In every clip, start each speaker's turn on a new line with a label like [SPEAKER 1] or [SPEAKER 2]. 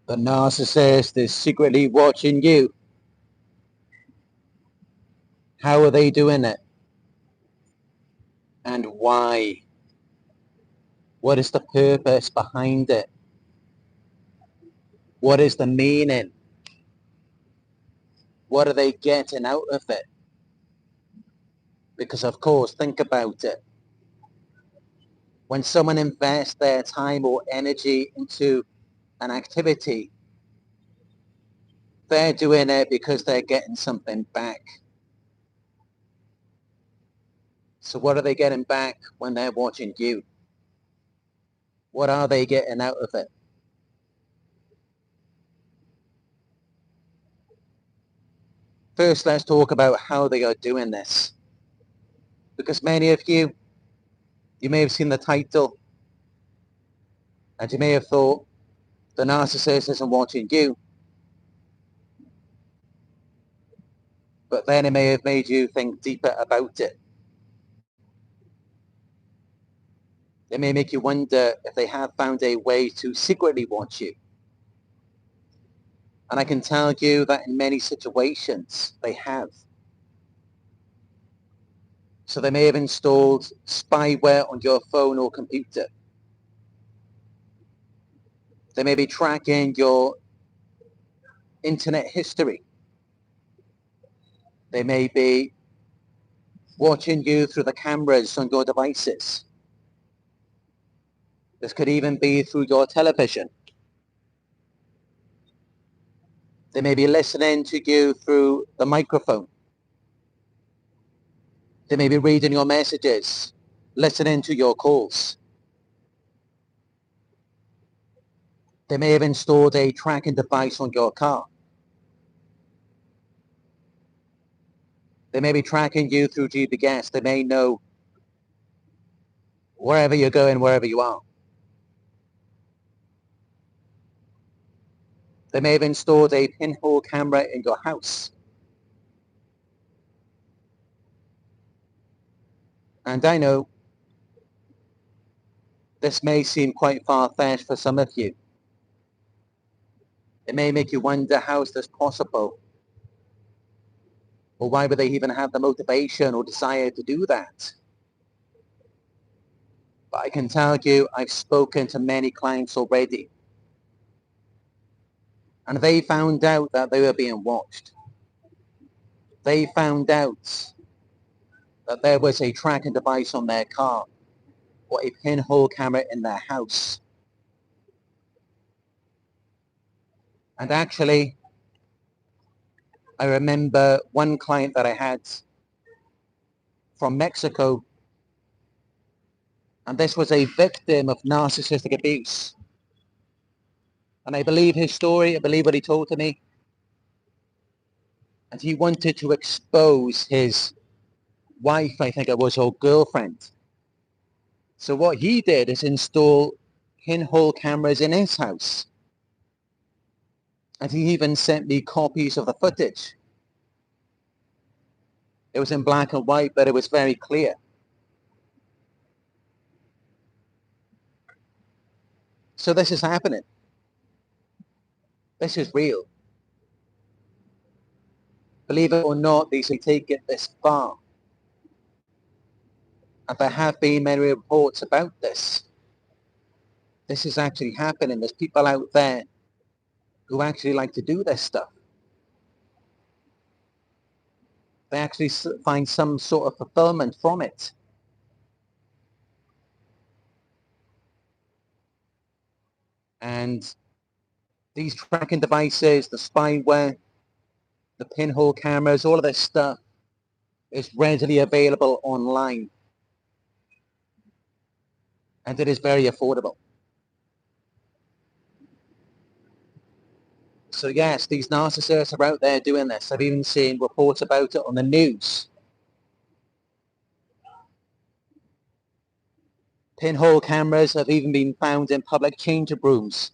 [SPEAKER 1] The narcissist is secretly watching you. How are they doing it? And why? What is the purpose behind it? What is the meaning? What are they getting out of it? Because of course, think about it. When someone invests their time or energy into an activity, they're doing it because they're getting something back. So what are they getting back when they're watching you? What are they getting out of it? First, let's talk about how they are doing this. Because many of you may have seen the title and you may have thought the narcissist isn't watching you, but then it may have made you think deeper about it. It may make you wonder if they have found a way to secretly watch you. And I can tell you that in many situations they have. So they may have installed spyware on your phone or computer. They may be tracking your internet history. They may be watching you through the cameras on your devices. This could even be through your television. They may be listening to you through the microphone. They may be reading your messages, listening to your calls. They may have installed a tracking device on your car. They may be tracking you through GPS. They may know wherever you're going, wherever you are. They may have installed a pinhole camera in your house. And I know this may seem quite far-fetched for some of you. It may make you wonder, how is this possible? Or why would they even have the motivation or desire to do that? But I can tell you, I've spoken to many clients already. And they found out that they were being watched. They found out that there was a tracking device on their car or a pinhole camera in their house. And actually, I remember one client that I had from Mexico, and this was a victim of narcissistic abuse. And I believe his story, I believe what he told to me. And he wanted to expose his wife, I think it was, or girlfriend. So what he did is install pinhole cameras in his house. And he even sent me copies of the footage. It was in black and white, but it was very clear. So this is happening. This is real. Believe it or not, these take it this far. And there have been many reports about this. This is actually happening. There's people out there who actually like to do this stuff. They actually find some sort of fulfillment from it. And these tracking devices, the spyware, the pinhole cameras, all of this stuff is readily available online. And it is very affordable. So yes, these narcissists are out there doing this. I've even seen reports about it on the news. Pinhole cameras have even been found in public changing rooms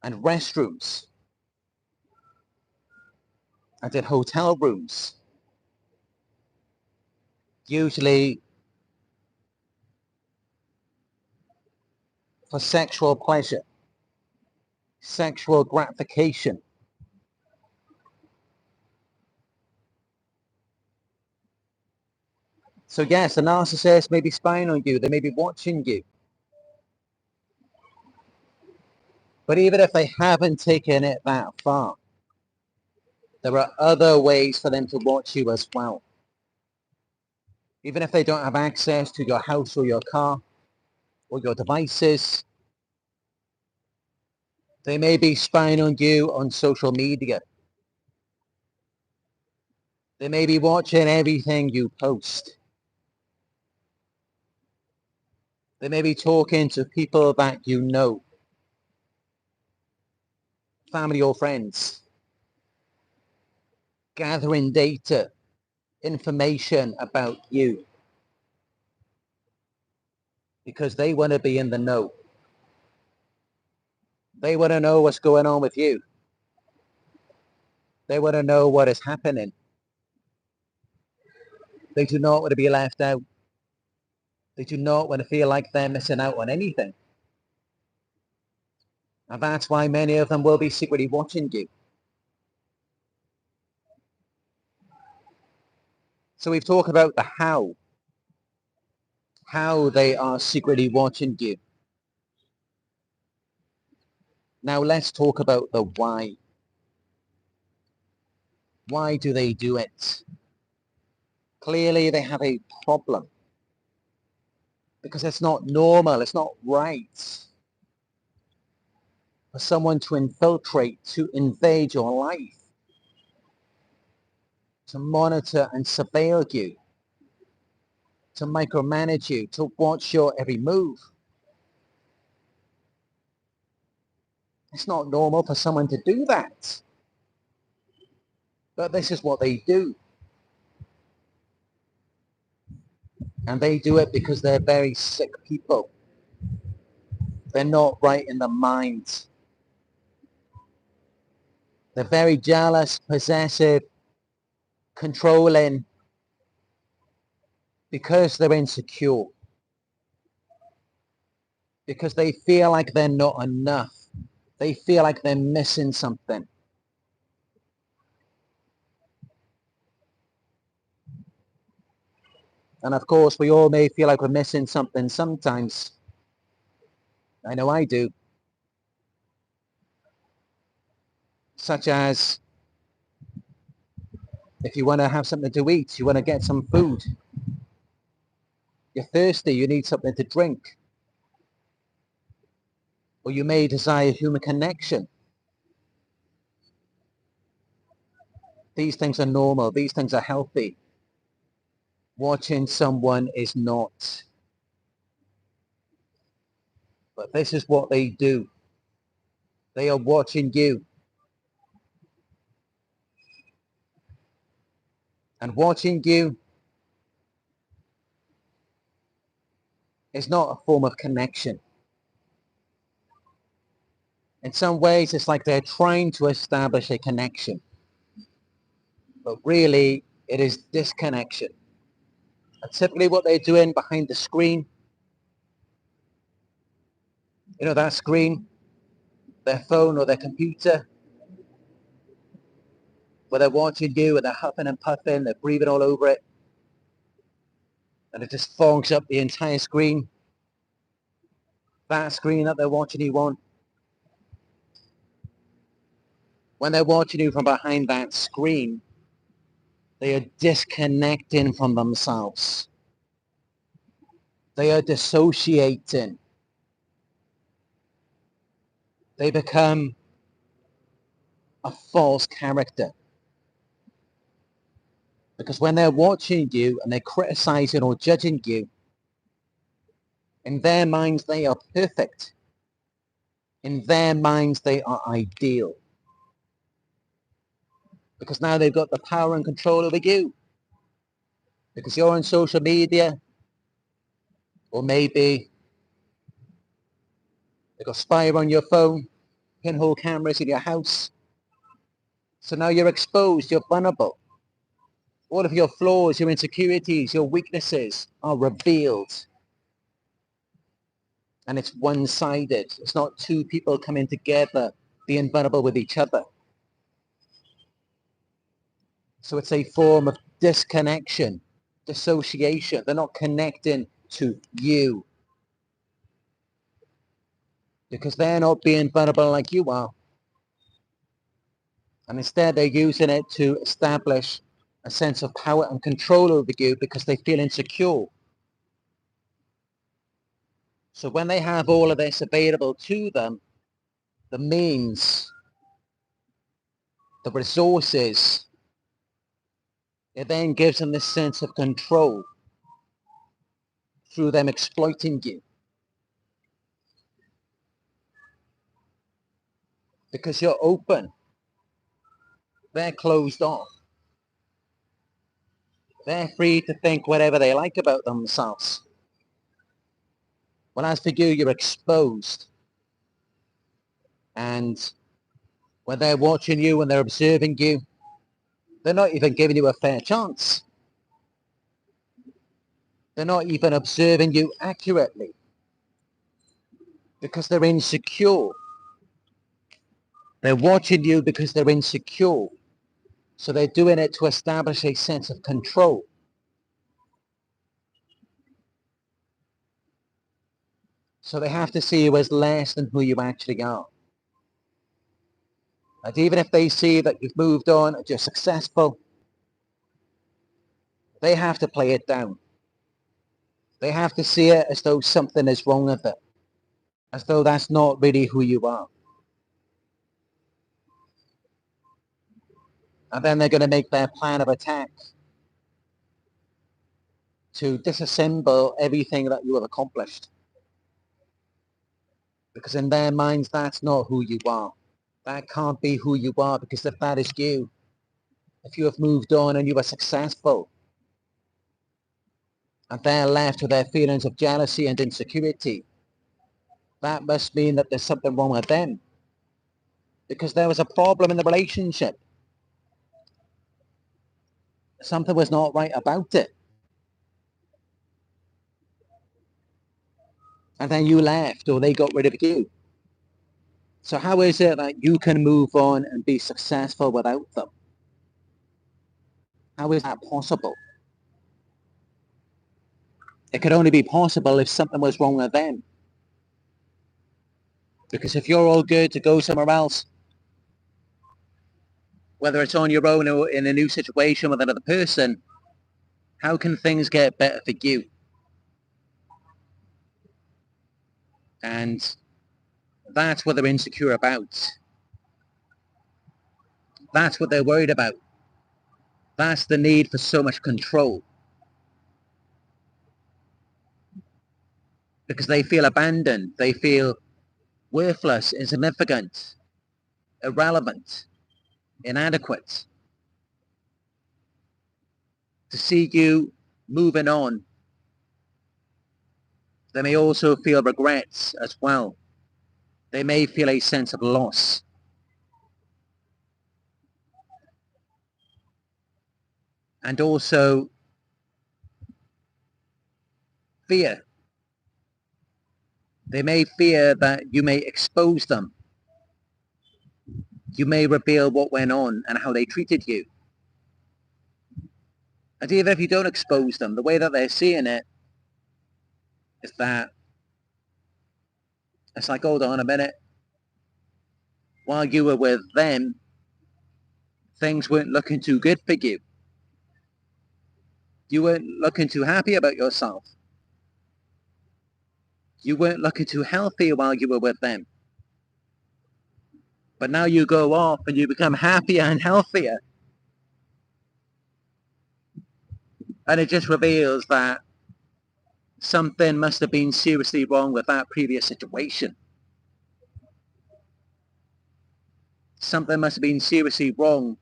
[SPEAKER 1] and restrooms and in hotel rooms, usually for sexual pleasure. sexual gratification. So yes, the narcissist may be spying on you, they may be watching you. But even if they haven't taken it that far, there are other ways for them to watch you as well. Even if they don't have access to your house or your car or your devices, they may be spying on you on social media. They may be watching everything you post. They may be talking to people that you know, family or friends, gathering data, information about you, because they want to be in the know. They want to know what's going on with you. They want to know what is happening. They do not want to be left out. They do not want to feel like they're missing out on anything. And that's why many of them will be secretly watching you. So we've talked about the how they are secretly watching you. Now let's talk about the why. Why do they do it? Clearly they have a problem. Because it's not normal, it's not right for someone to infiltrate, to invade your life, to monitor and surveil you, to micromanage you, to watch your every move. It's not normal for someone to do that. But this is what they do. And they do it because they're very sick people. They're not right in the mind. They're very jealous, possessive, controlling, because they're insecure. Because they feel like they're not enough. They feel like they're missing something. And of course, we all may feel like we're missing something sometimes. I know I do. Such as, if you want to have something to eat, you want to get some food. You're thirsty, you need something to drink. Or you may desire human connection. These things are normal. These things are healthy. Watching someone is not. But this is what they do. They are watching you. And watching you is not a form of connection. In some ways, it's like they're trying to establish a connection. But really, it is disconnection. And typically what they're doing behind the screen, you know, that screen, their phone or their computer, where they're watching you and they're huffing and puffing, they're breathing all over it, and it just fogs up the entire screen. That screen that they're watching you on, when they're watching you from behind that screen, they are disconnecting from themselves. They are dissociating. They become a false character. Because when they're watching you and they're criticizing or judging you, in their minds they are perfect. In their minds they are ideal. Because now they've got the power and control over you. Because you're on social media, or maybe they've got spy on your phone, pinhole cameras in your house. So now you're exposed, you're vulnerable. All of your flaws, your insecurities, your weaknesses are revealed. And it's one-sided. It's not two people coming together being vulnerable with each other. So it's a form of disconnection, dissociation. They're not connecting to you because they're not being vulnerable like you are. And instead they're using it to establish a sense of power and control over you because they feel insecure. So when they have all of this available to them, the means, the resources, it then gives them this sense of control through them exploiting you. Because you're open. They're closed off. They're free to think whatever they like about themselves. Well, as for you, you're exposed. And when they're watching you, when they're observing you, they're not even giving you a fair chance. They're not even observing you accurately because they're insecure. They're watching you because they're insecure. So they're doing it to establish a sense of control. So they have to see you as less than who you actually are. And even if they see that you've moved on, that you're successful, they have to play it down. They have to see it as though something is wrong with it, as though that's not really who you are. And then they're going to make their plan of attack to disassemble everything that you have accomplished. Because in their minds, that's not who you are. That can't be who you are, because if that is you, if you have moved on and you are successful, and they're left with their feelings of jealousy and insecurity, that must mean that there's something wrong with them. Because there was a problem in the relationship. Something was not right about it. And then you left, or they got rid of you. So how is it that you can move on and be successful without them? How is that possible? It could only be possible if something was wrong with them. Because if you're all good to go somewhere else, whether it's on your own or in a new situation with another person, how can things get better for you? And that's what they're insecure about. That's what they're worried about. That's the need for so much control. Because they feel abandoned. They feel worthless, insignificant, irrelevant, inadequate. To see you moving on, they may also feel regrets as well. They may feel a sense of loss. And also fear. They may fear that you may expose them. You may reveal what went on and how they treated you. And even if you don't expose them, the way that they're seeing it is that it's like, hold on a minute. While you were with them, things weren't looking too good for you. You weren't looking too happy about yourself. You weren't looking too healthy while you were with them. But now you go off and you become happier and healthier. And it just reveals that something must have been seriously wrong with that previous situation. Something must have been seriously wrong.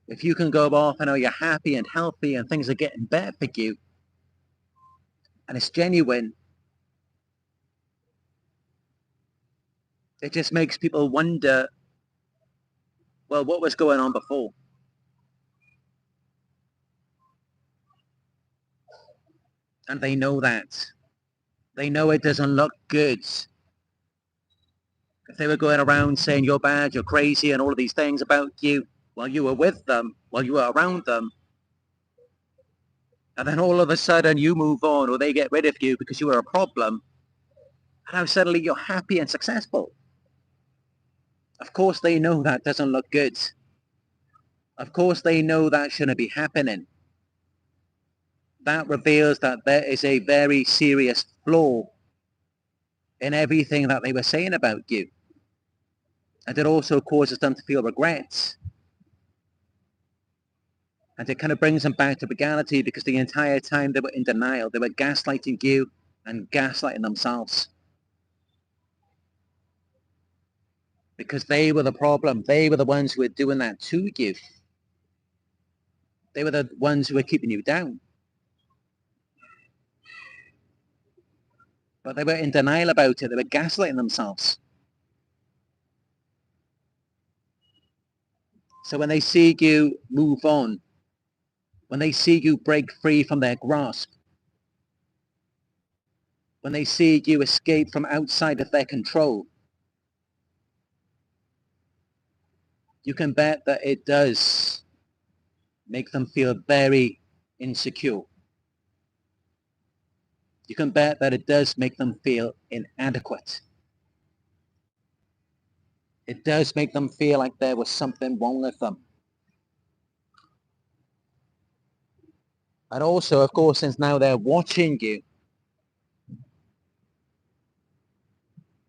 [SPEAKER 1] If you can go off and know you're happy and healthy and things are getting better for you, and it's genuine, it just makes people wonder, well, what was going on before? And they know that. They know it doesn't look good. If they were going around saying you're bad, you're crazy, and all of these things about you while you were with them, while you were around them, and then all of a sudden you move on or they get rid of you because you were a problem, and now suddenly you're happy and successful. Of course they know that doesn't look good. Of course they know that shouldn't be happening. That reveals that there is a very serious flaw in everything that they were saying about you. And it also causes them to feel regrets. And it kind of brings them back to reality because the entire time they were in denial, they were gaslighting you and gaslighting themselves. Because they were the problem. They were the ones who were doing that to you. They were the ones who were keeping you down. But they were in denial about it. They were gaslighting themselves. So when they see you move on, when they see you break free from their grasp, when they see you escape from outside of their control, you can bet that it does make them feel very insecure. You can bet that it does make them feel inadequate. It does make them feel like there was something wrong with them. And also, of course, since now they're watching you,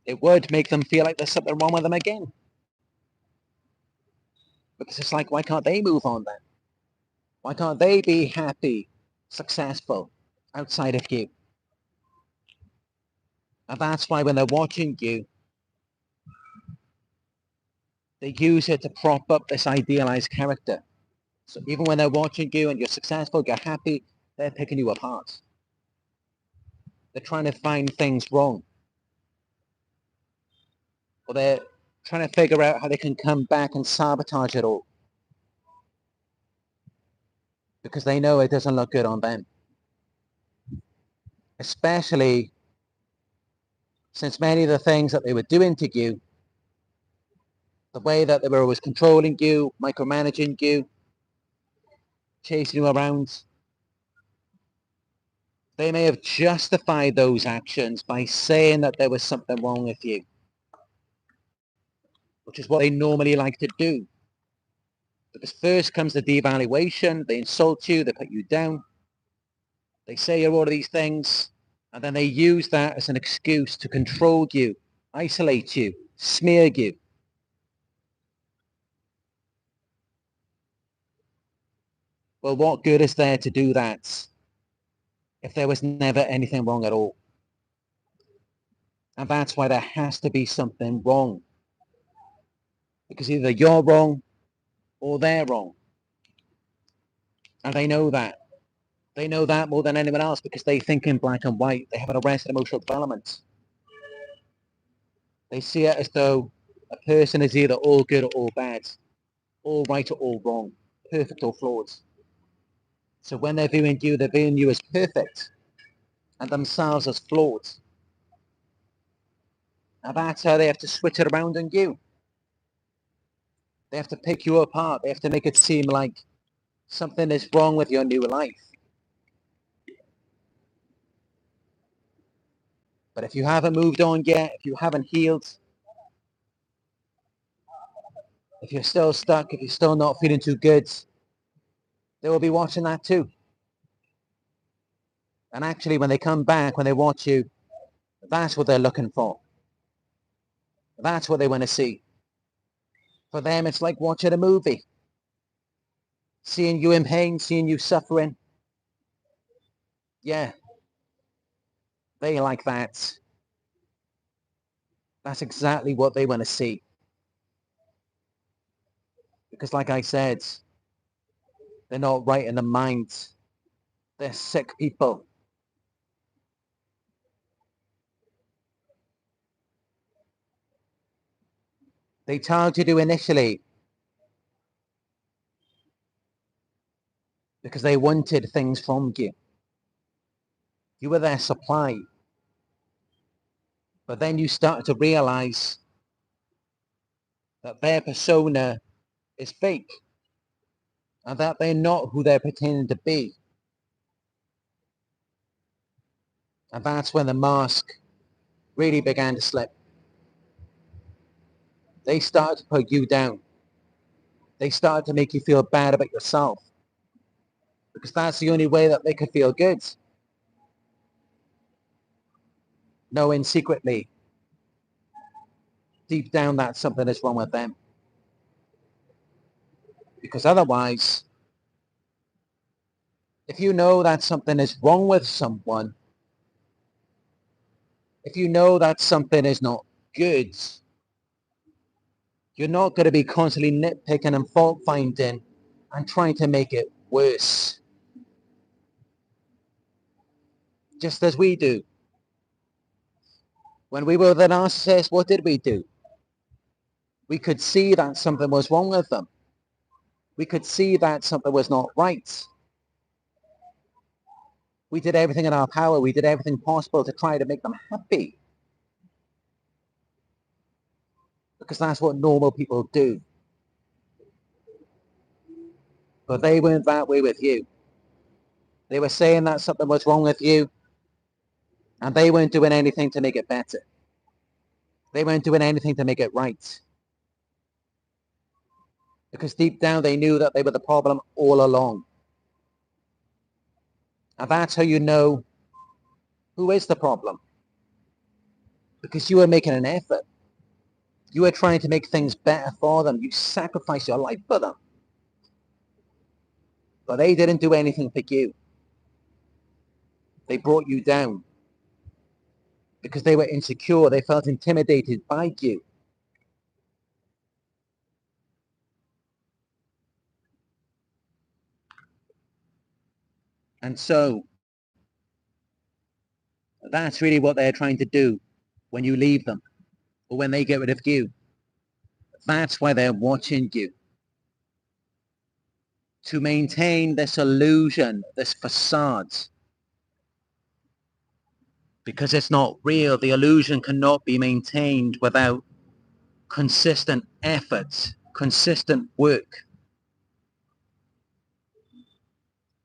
[SPEAKER 1] it would make them feel like there's something wrong with them again. Because it's like, why can't they move on then? Why can't they be happy, successful, outside of you? And that's why when they're watching you, they use it to prop up this idealized character. So even when they're watching you and you're successful, you're happy, they're picking you apart. They're trying to find things wrong. Or they're trying to figure out how they can come back and sabotage it all. Because they know it doesn't look good on them. Especially since many of the things that they were doing to you, the way that they were always controlling you, micromanaging you, chasing you around, they may have justified those actions by saying that there was something wrong with you, which is what they normally like to do. Because first comes the devaluation, they insult you, they put you down, they say all of these things, and then they use that as an excuse to control you, isolate you, smear you. Well, what good is there to do that if there was never anything wrong at all? And that's why there has to be something wrong. Because either you're wrong or they're wrong. And they know that. They know that more than anyone else because they think in black and white. They have an arrested emotional development. They see it as though a person is either all good or all bad, all right or all wrong, perfect or flawed. So when they're viewing you as perfect and themselves as flawed. And that's how they have to switch it around on you. They have to pick you apart. They have to make it seem like something is wrong with your new life. But if you haven't moved on yet, if you haven't healed, if you're still stuck, if you're still not feeling too good, they will be watching that too. And actually, when they come back, when they watch you, that's what they're looking for. That's what they want to see. For them, it's like watching a movie. Seeing you in pain, seeing you suffering. Yeah, they like that. That's exactly what they want to see. Because like I said, they're not right in the mind. They're sick people. They targeted you initially because they wanted things from you. You were their supply. But then you started to realize that their persona is fake and that they're not who they're pretending to be. And that's when the mask really began to slip. They started to put you down. They started to make you feel bad about yourself, because that's the only way that they could feel good, knowing secretly, deep down, that something is wrong with them. Because otherwise, if you know that something is wrong with someone, if you know that something is not good, you're not going to be constantly nitpicking and fault finding and trying to make it worse. Just as we do. When we were the narcissist, what did we do? We could see that something was wrong with them. We could see that something was not right. We did everything in our power. We did everything possible to try to make them happy. Because that's what normal people do. But they weren't that way with you. They were saying that something was wrong with you, and they weren't doing anything to make it better. They weren't doing anything to make it right. Because deep down they knew that they were the problem all along. And that's how you know who is the problem. Because you were making an effort. You were trying to make things better for them. You sacrificed your life for them. But they didn't do anything for you. They brought you down. Because they were insecure. They felt intimidated by you. And so, that's really what they're trying to do when you leave them. Or when they get rid of you. That's why they're watching you. To maintain this illusion, this facade. Because it's not real. The illusion cannot be maintained without consistent effort, consistent work.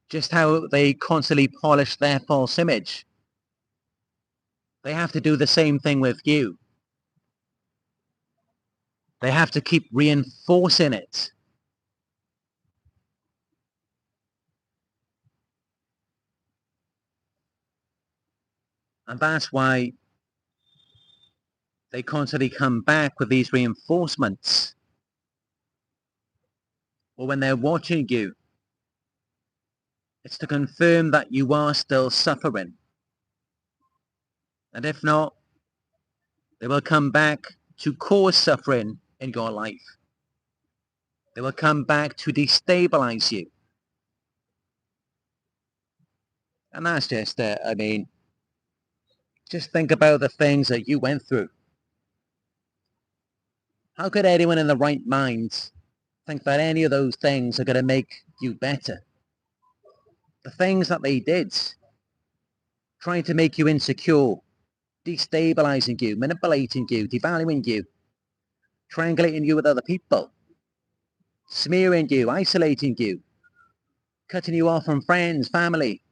[SPEAKER 1] Just how they constantly polish their false image. They have to do the same thing with you. They have to keep reinforcing it. And that's why they constantly come back with these reinforcements. Or when they're watching you, it's to confirm that you are still suffering. And if not, they will come back to cause suffering in your life. They will come back to destabilize you. And that's just it. I mean, just think about the things that you went through. How could anyone in the right mind think that any of those things are going to make you better? The things that they did, trying to make you insecure, destabilizing you, manipulating you, devaluing you, triangulating you with other people, smearing you, isolating you, cutting you off from friends, family,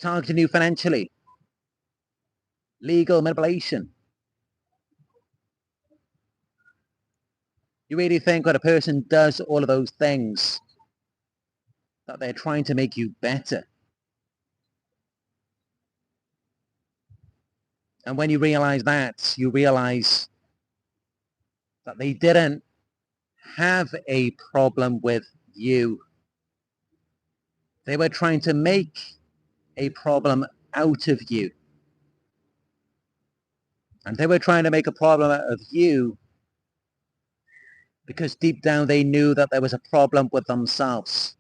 [SPEAKER 1] targeting you financially, legal manipulation. You really think when a person does all of those things that they're trying to make you better? And when you realize that, you realize that they didn't have a problem with you. They were trying to make a problem out of you. And they were trying to make a problem out of you because deep down they knew that there was a problem with themselves.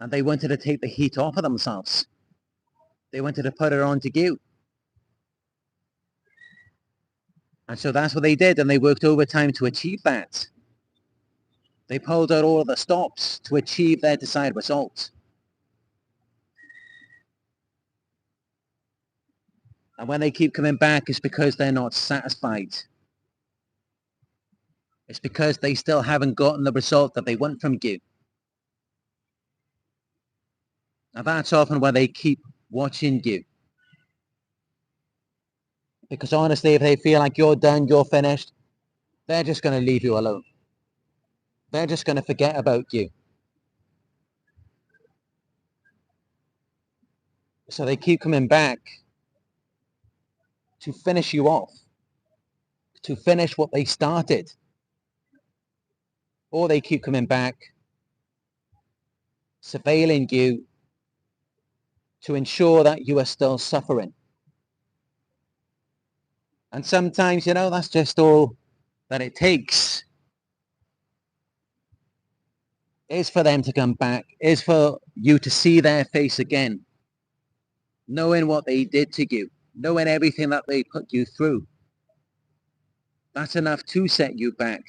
[SPEAKER 1] And they wanted to take the heat off of themselves. They wanted to put it onto you. And so that's what they did, and they worked overtime to achieve that. They pulled out all of the stops to achieve their desired result. And when they keep coming back, it's because they're not satisfied. It's because they still haven't gotten the result that they want from you. And that's often why they keep watching you. Because honestly, if they feel like you're done, you're finished, they're just going to leave you alone. They're just going to forget about you. So they keep coming back to finish you off, to finish what they started. Or they keep coming back, surveilling you to ensure that you are still suffering. And sometimes, that's just all that it takes, is for them to come back, is for you to see their face again, knowing what they did to you, knowing everything that they put you through. That's enough to set you back.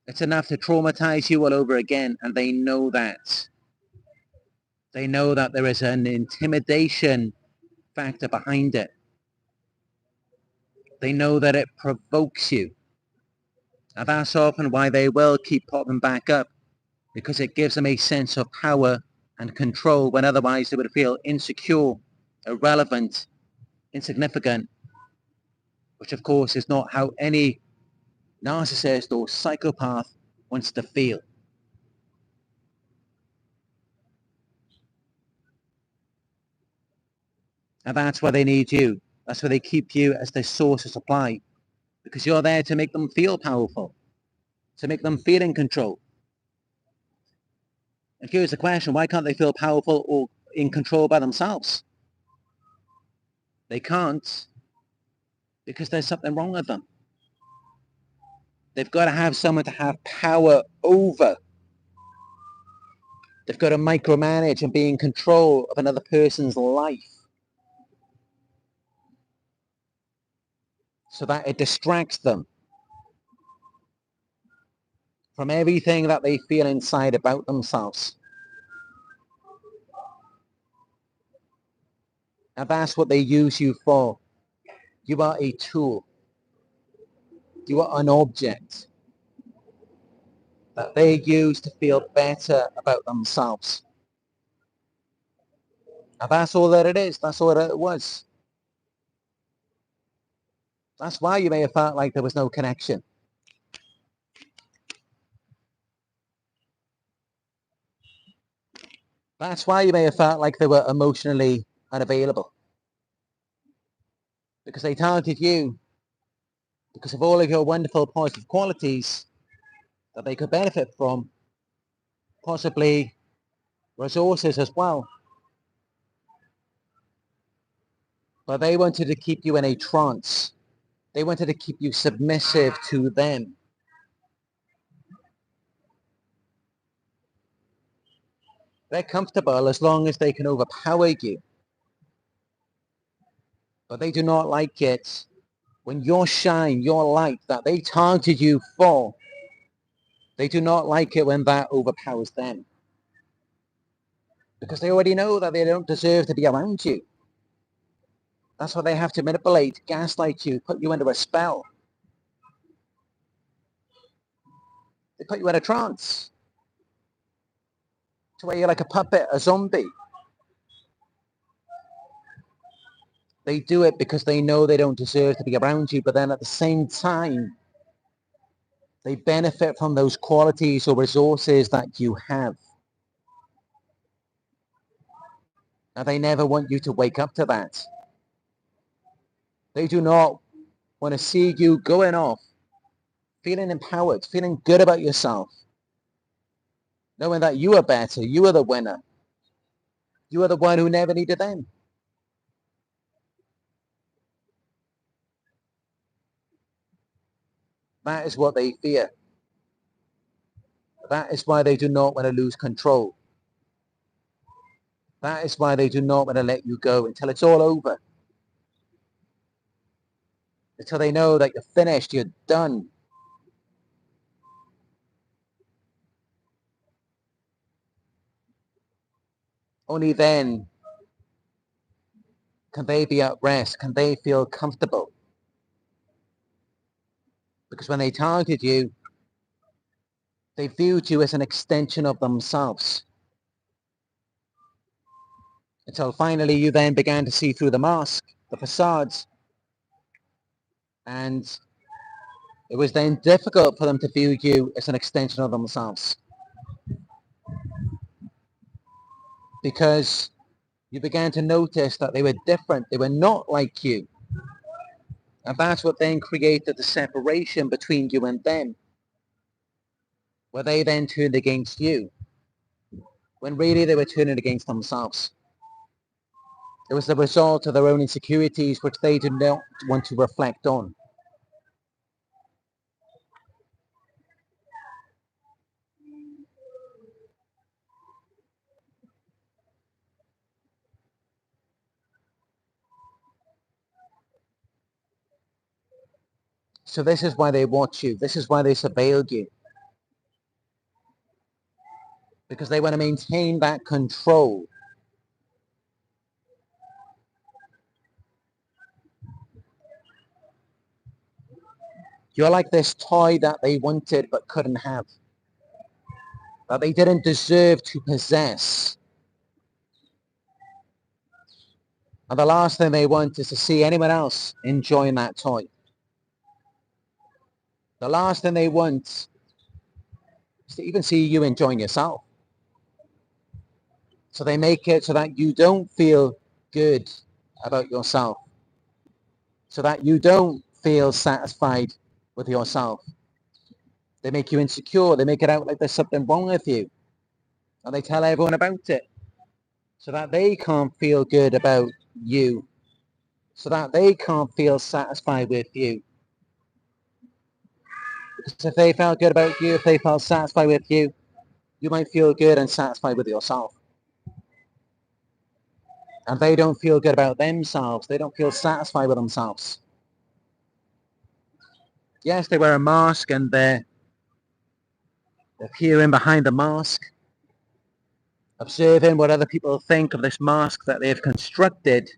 [SPEAKER 1] It's enough to traumatize you all over again, and they know that. They know that there is an intimidation factor behind it. They know that it provokes you. And that's often why they will keep popping back up, because it gives them a sense of power and control when otherwise they would feel insecure, irrelevant, insignificant, which of course is not how any narcissist or psychopath wants to feel. And that's why they need you. That's why they keep you as their source of supply, because you're there to make them feel powerful, to make them feel in control. And here's the question, why can't they feel powerful or in control by themselves? They can't, because there's something wrong with them. They've got to have someone to have power over. They've got to micromanage and be in control of another person's life, so that it distracts them from everything that they feel inside about themselves. And that's what they use you for. You are a tool. You are an object that they use to feel better about themselves. And that's all that it is. That's all that it was. That's why you may have felt like there was no connection. That's why you may have felt like they were emotionally unavailable. Because they targeted you because of all of your wonderful positive qualities that they could benefit from, possibly resources as well. But they wanted to keep you in a trance. They wanted to keep you submissive to them. They're comfortable as long as they can overpower you. But they do not like it when your shine, your light that they targeted you for, they do not like it when that overpowers them. Because they already know that they don't deserve to be around you. That's why they have to manipulate, gaslight you, put you into a spell. They put you in a trance to where you're like a puppet, a zombie. They do it because they know they don't deserve to be around you, but then at the same time, they benefit from those qualities or resources that you have. And they never want you to wake up to that. They do not want to see you going off, feeling empowered, feeling good about yourself, knowing that you are better, you are the winner. You are the one who never needed them. That is what they fear. That is why they do not want to lose control. That is why they do not want to let you go until it's all over. Until they know that you're finished, you're done. Only then Can they be at rest? Can they feel comfortable? Because when they targeted you, they viewed you as an extension of themselves. Until finally you then began to see through the mask, the facades, and it was then difficult for them to view you as an extension of themselves. Because you began to notice that they were different, they were not like you. And that's what then created the separation between you and them, where they then turned against you, when really they were turning against themselves. It was the result of their own insecurities, which they did not want to reflect on. So this is why they watch you. This is why they surveilled you. Because they want to maintain that control. You're like this toy that they wanted but couldn't have, that they didn't deserve to possess. And the last thing they want is to see anyone else enjoying that toy. The last thing they want is to even see you enjoying yourself. So they make it so that you don't feel good about yourself, so that you don't feel satisfied with yourself. They make you insecure. They make it out like there's something wrong with you. And they tell everyone about it, so that they can't feel good about you, so that they can't feel satisfied with you. Because if they felt good about you, if they felt satisfied with you, you might feel good and satisfied with yourself. And they don't feel good about themselves. They don't feel satisfied with themselves. Yes, they wear a mask and they're peering behind the mask, observing what other people think of this mask that they've constructed.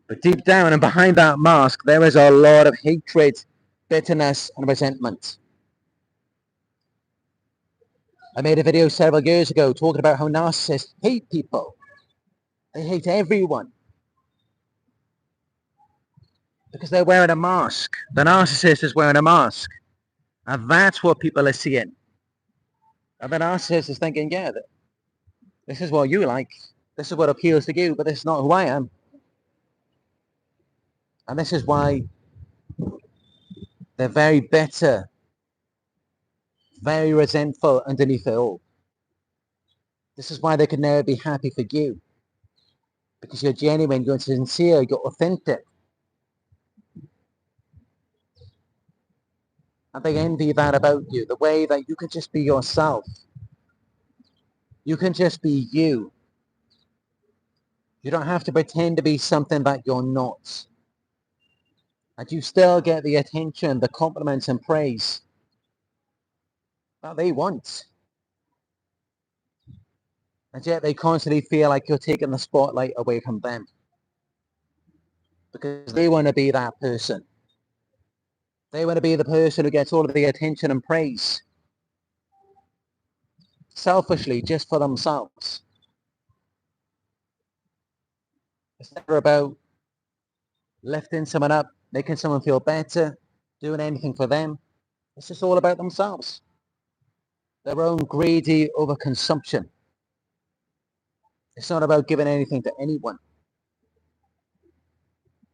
[SPEAKER 1] But deep down and behind that mask, there is a lot of hatred, bitterness, and resentment. I made a video several years ago talking about how narcissists hate people. They hate everyone. Because they're wearing a mask. The narcissist is wearing a mask. And that's what people are seeing. And the narcissist is thinking, yeah, this is what you like. This is what appeals to you, but this is not who I am. And this is why they're very bitter, very resentful underneath it all. This is why they could never be happy for you. Because you're genuine, you're sincere, you're authentic. And they envy that about you, the way that you can just be yourself. You can just be you. You don't have to pretend to be something that you're not. And you still get the attention, the compliments and praise that they want. And yet they constantly feel like you're taking the spotlight away from them. Because they want to be that person. They want to be the person who gets all of the attention and praise. Selfishly, just for themselves. It's never about lifting someone up, making someone feel better, doing anything for them. It's just all about themselves. Their own greedy overconsumption. It's not about giving anything to anyone.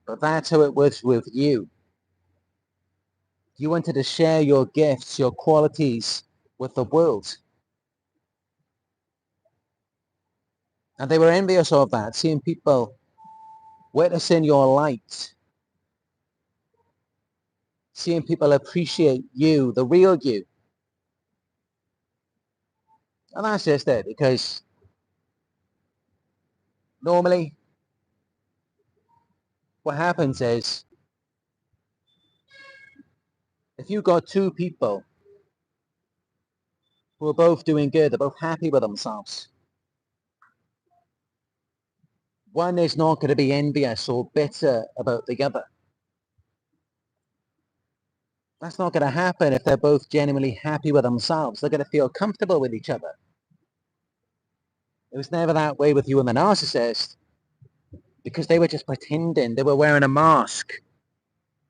[SPEAKER 1] But that's how it was with you. You wanted to share your gifts, your qualities with the world. And they were envious of that, seeing people witnessing your light. Seeing people appreciate you, the real you. And that's just it, because normally what happens is, if you've got two people who are both doing good, they're both happy with themselves, One is not going to be envious or bitter about the other. That's not going to happen if they're both genuinely happy with themselves. They're going to feel comfortable with each other. It was never that way with you and the narcissist, because they were just pretending. They were wearing a mask.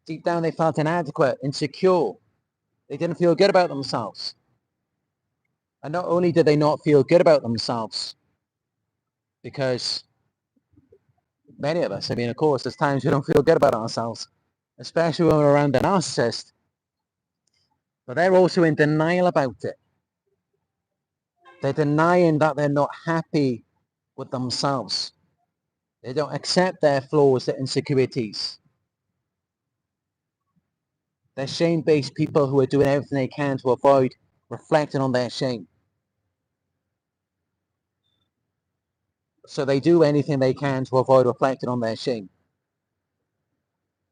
[SPEAKER 1] Deep down, they felt inadequate, insecure. They didn't feel good about themselves. And not only did they not feel good about themselves, because many of us, I mean, of course, there's times we don't feel good about ourselves, especially when we're around a narcissist, but they're also in denial about it. They're denying that they're not happy with themselves. They don't accept their flaws, their insecurities. They're shame-based people who are doing everything they can to avoid reflecting on their shame. So they do anything they can to avoid reflecting on their shame.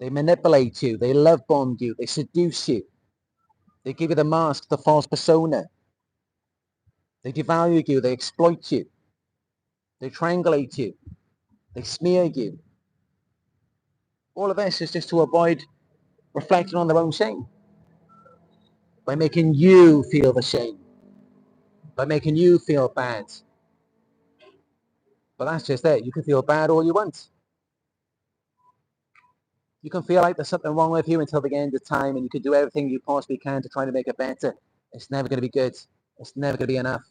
[SPEAKER 1] They manipulate you, they love bomb you, they seduce you. They give you the mask, the false persona. They devalue you, they exploit you. They triangulate you. They smear you. All of this is just to avoid reflecting on their own shame. By making you feel the shame. By making you feel bad. But that's just it. You can feel bad all you want. You can feel like there's something wrong with you until the end of time, and you can do everything you possibly can to try to make it better. It's never going to be good. It's never going to be enough.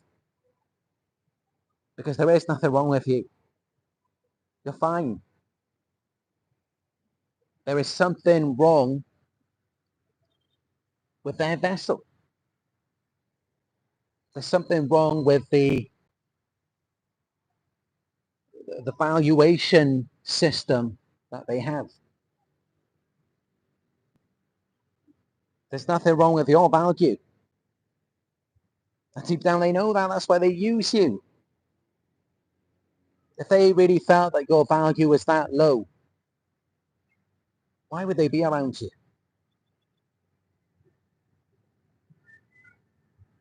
[SPEAKER 1] Because there is nothing wrong with you. You're fine. There is something wrong with their vessel. There's something wrong with the valuation system that they have. There's nothing wrong with your value. And deep down they know that. That's why they use you. If they really felt that your value was that low, why would they be around you?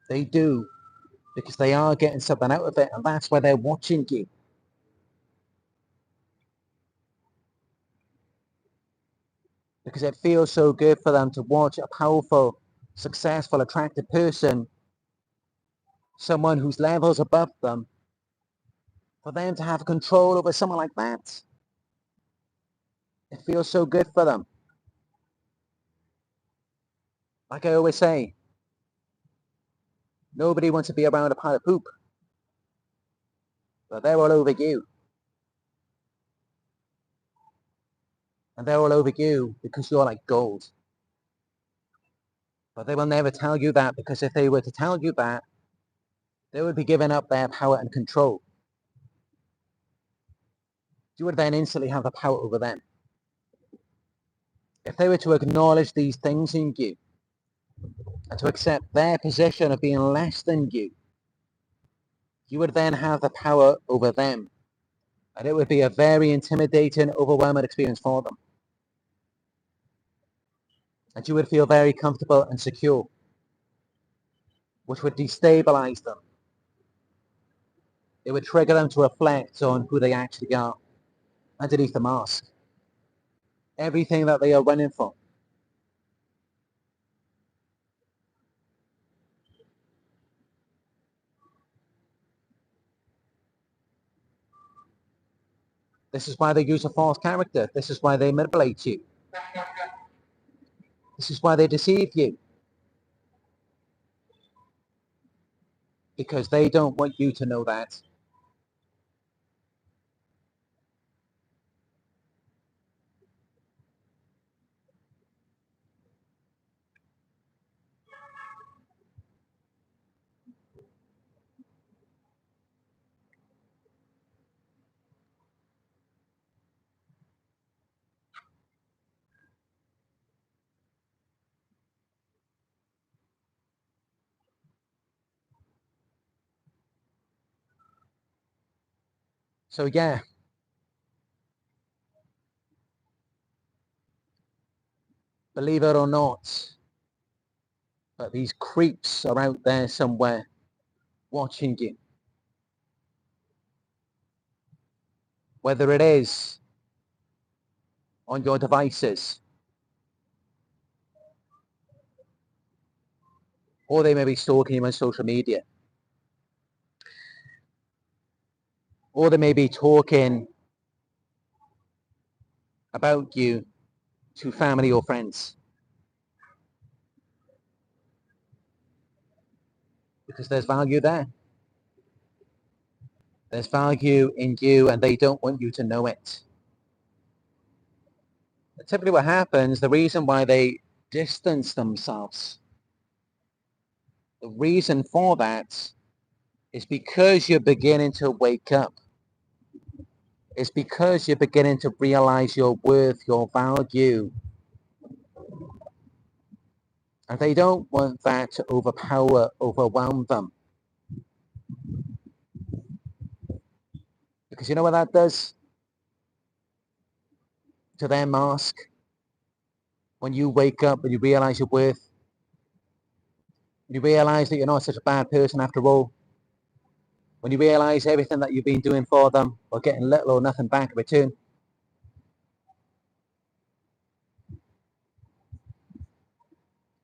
[SPEAKER 1] They do, because they are getting something out of it, and that's why they're watching you. Because it feels so good for them to watch a powerful, successful, attractive person, someone whose levels above them, for them to have control over someone like that. It feels so good for them. Like I always say, nobody wants to be around a pile of poop, but they're all over you. And they're all over you because you're like gold. But they will never tell you that, because if they were to tell you that, they would be giving up their power and control. You would then instantly have the power over them. If they were to acknowledge these things in you and to accept their position of being less than you, you would then have the power over them. And it would be a very intimidating, overwhelming experience for them. And you would feel very comfortable and secure, which would destabilize them. It would trigger them to reflect on who they actually are underneath the mask. Everything that they are running from. This is why they use a false character. This is why they manipulate you. This is why they deceive you. Because they don't want you to know that. So yeah, believe it or not, but these creeps are out there somewhere watching you. whether it is on your devices, or they may be stalking you on social media, or they may be talking about you to family or friends, because there's value there. There's value in you, and they don't want you to know it. Typically what happens, the reason why they distance themselves, the reason for that is because you're beginning to wake up. It's because you're beginning to realize your worth, your value. And they don't want that to overwhelm them. Because you know what that does to their mask? When you wake up and you realize your worth, you realize that you're not such a bad person after all, when you realize everything that you've been doing for them or getting little or nothing back in return,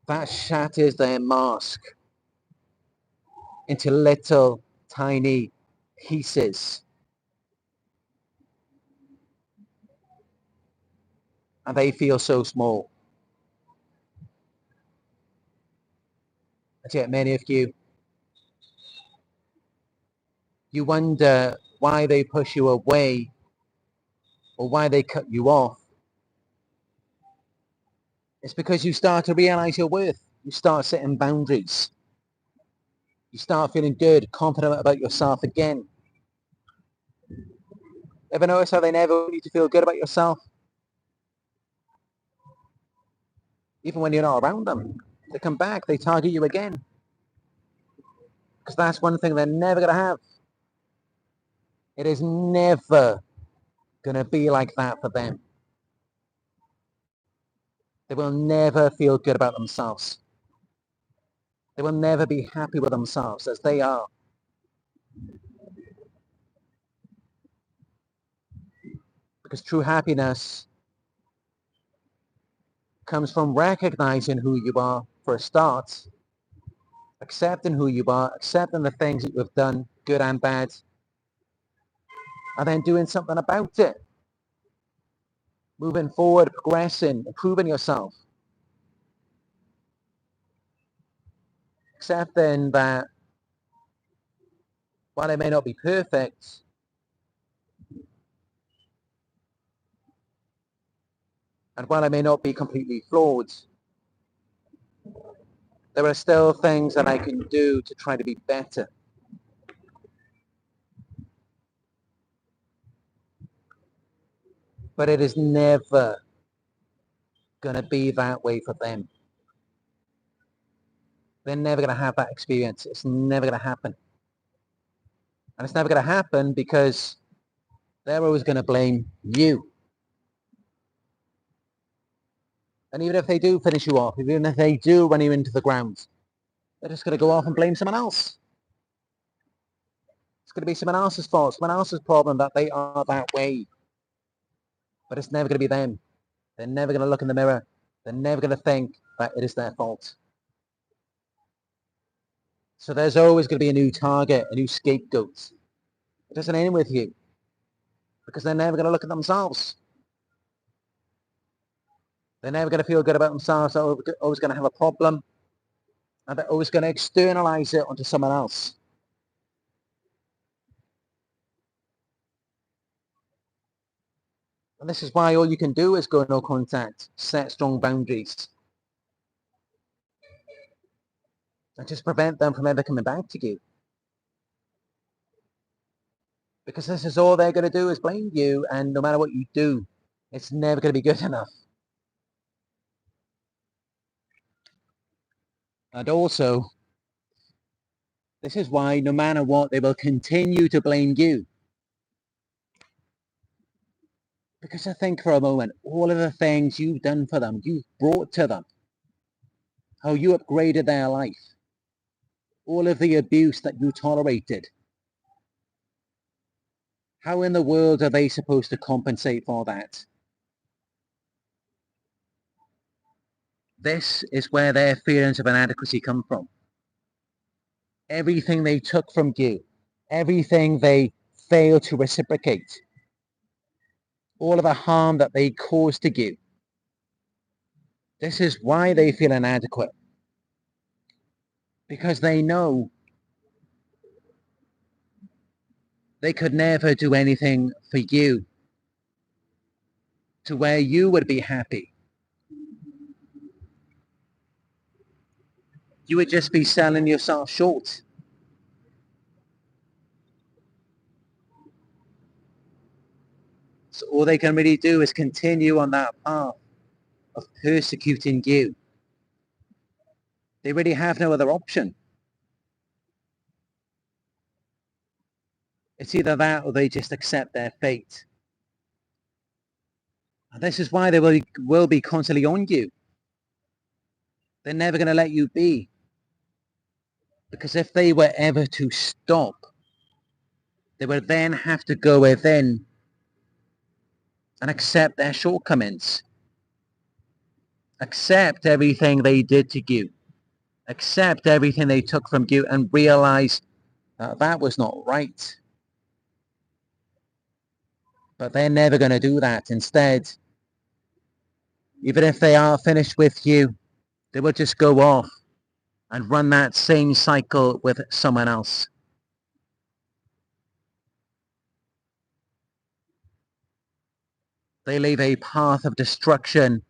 [SPEAKER 1] that shatters their mask into little tiny pieces. And they feel so small. And yet many of you, you wonder why they push you away or why they cut you off. It's because you start to realize your worth. You start setting boundaries. You start feeling good, confident about yourself again. Ever notice how they never want you to feel good about yourself? Even when you're not around them. They come back, they target you again. Because that's one thing they're never going to have. It is never going to be like that for them. They will never feel good about themselves. They will never be happy with themselves as they are. Because true happiness comes from recognizing who you are for a start, accepting who you are, accepting the things that you've done, good and bad, and then doing something about it. Moving forward, progressing, improving yourself. Accepting that while it may not be perfect, and while it may not be completely flawed, there are still things that I can do to try to be better. But it is never going to be that way for them. They're never going to have that experience. It's never going to happen. And it's never going to happen because they're always going to blame you. And even if they do finish you off, even if they do run you into the ground, they're just going to go off and blame someone else. It's going to be someone else's fault, someone else's problem that they are that way. But it's never going to be them. They're never going to look in the mirror. They're never going to think that it is their fault. So there's always going to be a new target, a new scapegoat. It doesn't end with you. Because they're never going to look at themselves. They're never going to feel good about themselves. They're always going to have a problem. And they're always going to externalize it onto someone else. And this is why all you can do is go no contact, set strong boundaries. And just prevent them from ever coming back to you. Because this is all they're going to do is blame you, and no matter what you do, it's never going to be good enough. And also, this is why no matter what, they will continue to blame you. Because I think for a moment, all of the things you've done for them, you've brought to them, how you upgraded their life, all of the abuse that you tolerated, How in the world are they supposed to compensate for that? This is where their feelings of inadequacy come from. Everything they took from you, everything they failed to reciprocate, all of the harm that they caused to you. This is why they feel inadequate. Because they know they could never do anything for you to where you would be happy. You would just be selling yourself short. So all they can really do is continue on that path of persecuting you. They really have no other option. It's either that or they just accept their fate. And this is why they will be constantly on you. They're never going to let you be. Because if they were ever to stop, they would then have to go within and accept their shortcomings. Accept everything they did to you. Accept everything they took from you and realize that that was not right. But they're never going to do that. Instead, even if they are finished with you, they will just go off and run that same cycle with someone else. They leave a path of destruction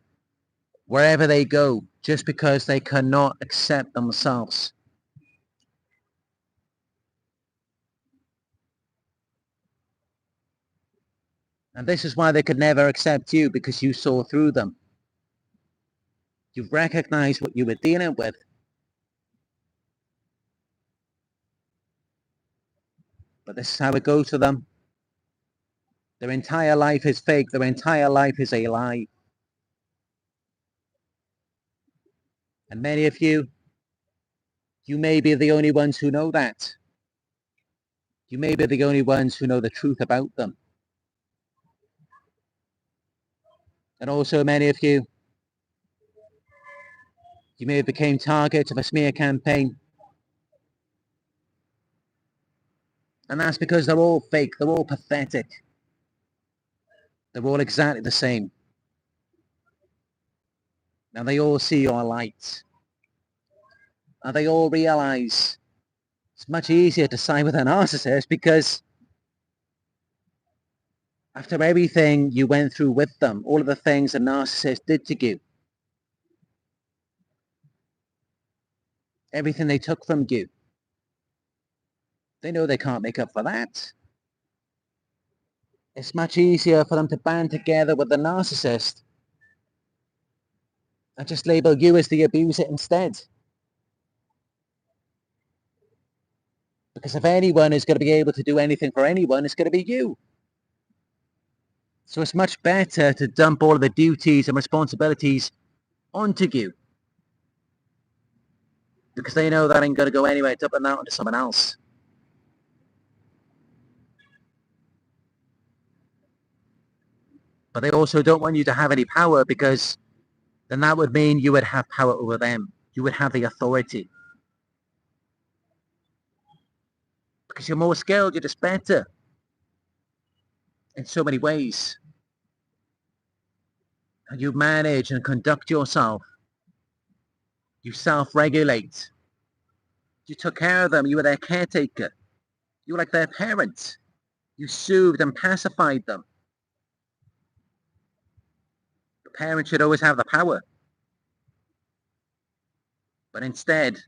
[SPEAKER 1] wherever they go, just because they cannot accept themselves. And this is why they could never accept you, because you saw through them. You recognized what you were dealing with. But this is how it goes for them. Their entire life is fake. Their entire life is a lie. And many of you, you may be the only ones who know that. You may be the only ones who know the truth about them. And also many of you, you may have become target of a smear campaign. And that's because they're all fake. They're all pathetic. They're all exactly the same. Now they all see your light. And they all realize it's much easier to side with a narcissist, because after everything you went through with them, all of the things a narcissist did to you, everything they took from you, they know they can't make up for that. It's much easier for them to band together with the narcissist and just label you as the abuser instead. Because if anyone is going to be able to do anything for anyone, it's going to be you. So it's much better to dump all of the duties and responsibilities onto you, because they know that ain't going to go anywhere, dumping that onto someone else. But they also don't want you to have any power, because then that would mean you would have power over them. You would have the authority. Because you're more skilled, you're just better in so many ways. And you manage and conduct yourself. You self-regulate. You took care of them. You were their caretaker. You were like their parent. You soothed and pacified them. The parent should always have the power. But instead,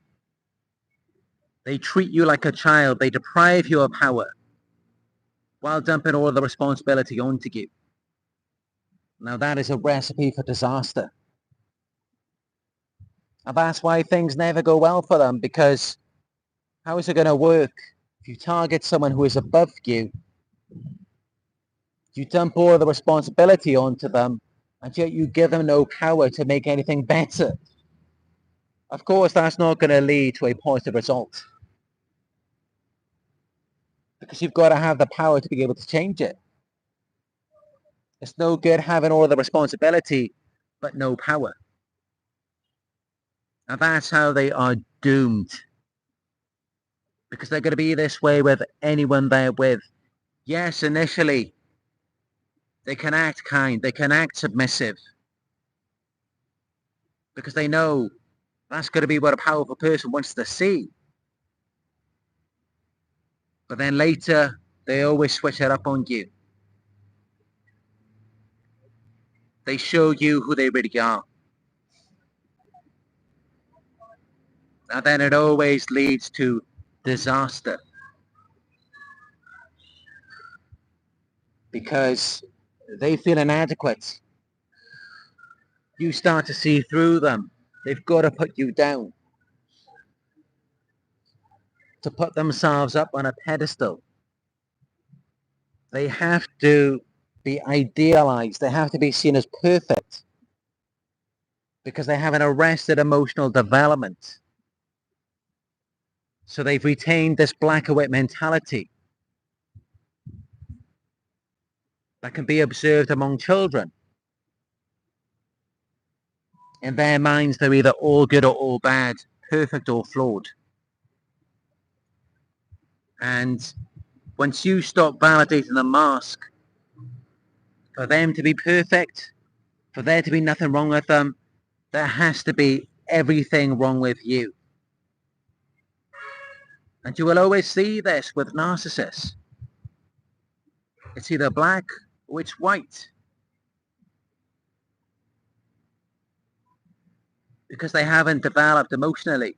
[SPEAKER 1] they treat you like a child. They deprive you of power while dumping all of the responsibility onto you. Now that is a recipe for disaster. And that's why things never go well for them, because how is it going to work if you target someone who is above you? You dump all of the responsibility onto them, and yet you give them no power to make anything better. Of course, that's not going to lead to a positive result. because you've got to have the power to be able to change it. It's no good having all the responsibility, but no power. And that's how they are doomed. Because they're going to be this way with anyone they're with. Yes, initially, they can act kind, they can act submissive. Because they know that's going to be what a powerful person wants to see. But then later, they always switch it up on you. They show you who they really are. And then it always leads to disaster. Because they feel inadequate. You start to see through them. They've got to put you down. To put themselves up on a pedestal. They have to be idealized. They have to be seen as perfect. Because they have an arrested emotional development. So they've retained this black and white mentality that can be observed among children. In their minds, they're either all good or all bad, perfect or flawed. And once you stop validating the mask for them to be perfect, for there to be nothing wrong with them, there has to be everything wrong with you. And you will always see this with narcissists. It's either black or it's white. Because they haven't developed emotionally.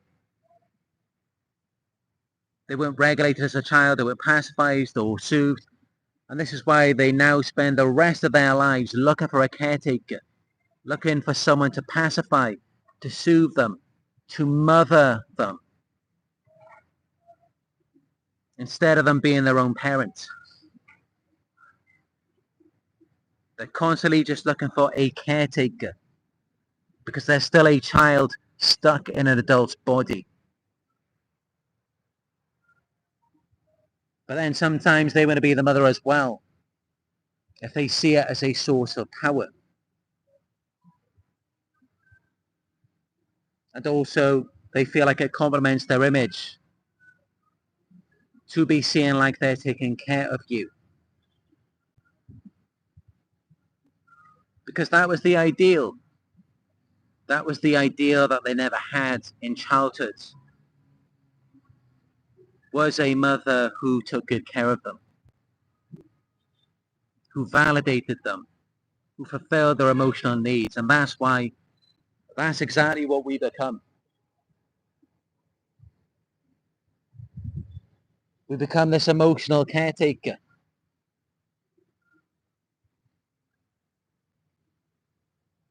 [SPEAKER 1] They weren't regulated as a child, they were pacified or soothed. And this is why they now spend the rest of their lives looking for a caretaker, looking for someone to pacify, to soothe them, to mother them, instead of them being their own parent. They're constantly just looking for a caretaker because they're still a child stuck in an adult's body. But then sometimes they want to be the mother as well, if they see it as a source of power. And also, they feel like it complements their image to be seen like they're taking care of you. Because that was the ideal. That was the ideal that they never had in childhood, was a mother who took good care of them, who validated them, who fulfilled their emotional needs. And that's exactly what we become. We become this emotional caretaker.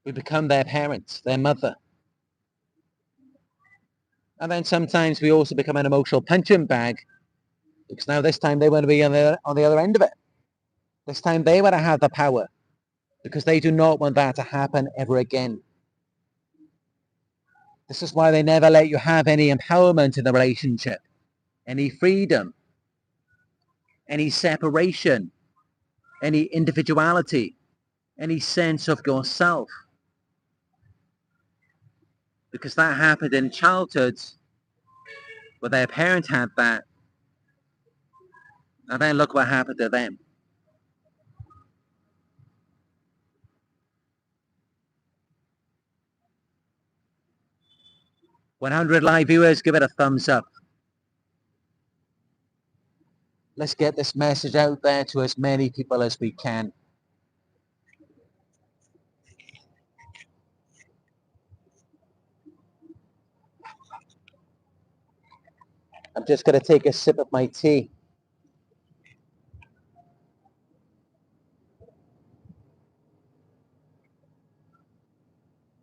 [SPEAKER 1] We become their parents, their mother. And then sometimes we also become an emotional punching bag, because now this time they want to be on the other end of it. This time they want to have the power, because they do not want that to happen ever again. This is why they never let you have any empowerment in the relationship, any freedom, any separation, any individuality, any sense of yourself. Because that happened in childhood, where their parent had that, and then look what happened to them. "100 live viewers, give it a thumbs up. Let's get this message out there to as many people as we can. I'm just going to take a sip of my tea.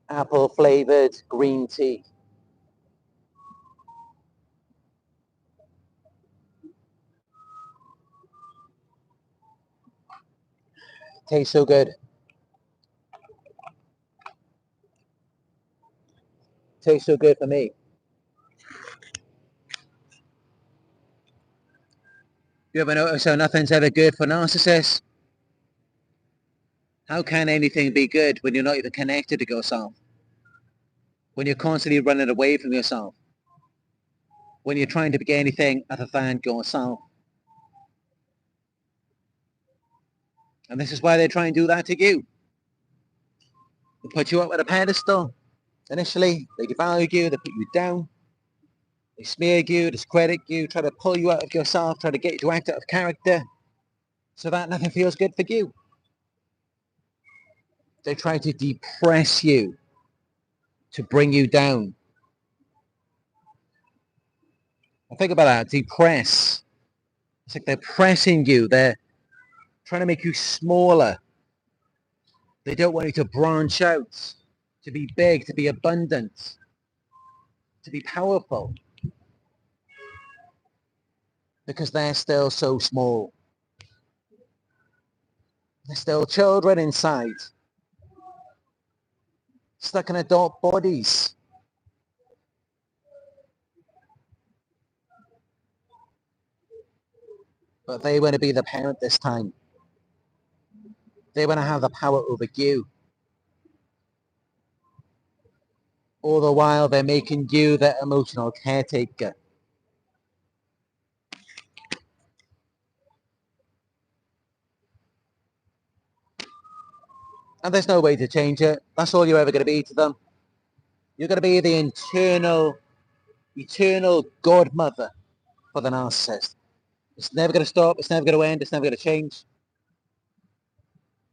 [SPEAKER 1] Apple flavored green tea. Tastes so good. Tastes so good for me. You ever notice how nothing's ever good for narcissists? How can anything be good when you're not even connected to yourself? When you're constantly running away from yourself? When you're trying to be anything other than yourself? And this is why they try and do that to you. They put you up at a pedestal. Initially, they devalue you, they put you down. They smear you, discredit you, try to pull you out of yourself, try to get you to act out of character so that nothing feels good for you. They try to depress you, to bring you down. And think about that, depress. It's like they're pressing you, they're trying to make you smaller. They don't want you to branch out, to be big, to be abundant, to be powerful. Because they're still so small. They're still children inside, stuck in adult bodies. But they want to be the parent this time. They want to have the power over you. All the while they're making you their emotional caretaker. And there's no way to change it. That's all you're ever going to be to them. You're going to be the eternal godmother for the narcissist. It's never going to stop. It's never going to end. It's never going to change.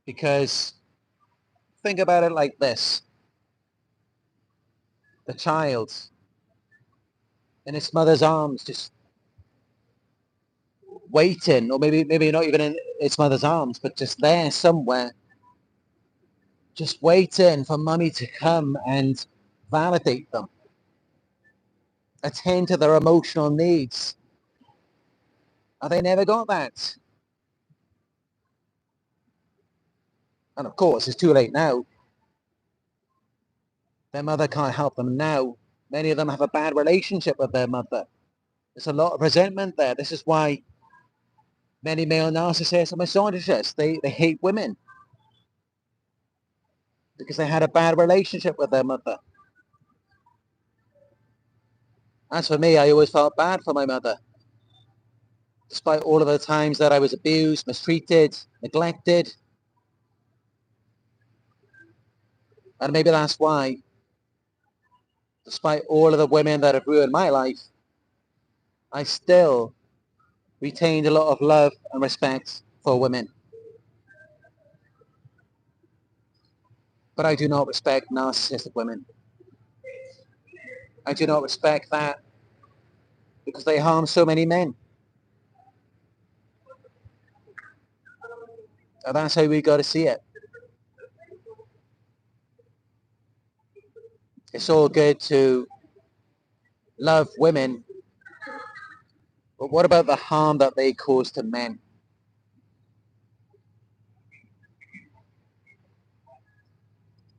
[SPEAKER 1] Because think about it like this. The child in its mother's arms just waiting, or maybe not even in its mother's arms, but just there somewhere, just waiting for mummy to come and validate them, attend to their emotional needs. And they never got that. And of course, it's too late now. Their mother can't help them now. Many of them have a bad relationship with their mother. There's a lot of resentment there. This is why many male narcissists are misogynists. They hate women because they had a bad relationship with their mother. As for me, I always felt bad for my mother. Despite all of the times that I was abused, mistreated, neglected. And maybe that's why, despite all of the women that have ruined my life, I still retained a lot of love and respect for women. But I do not respect narcissistic women. I do not respect that because they harm so many men. And that's how we got to see it. It's all good to love women, but what about the harm that they cause to men?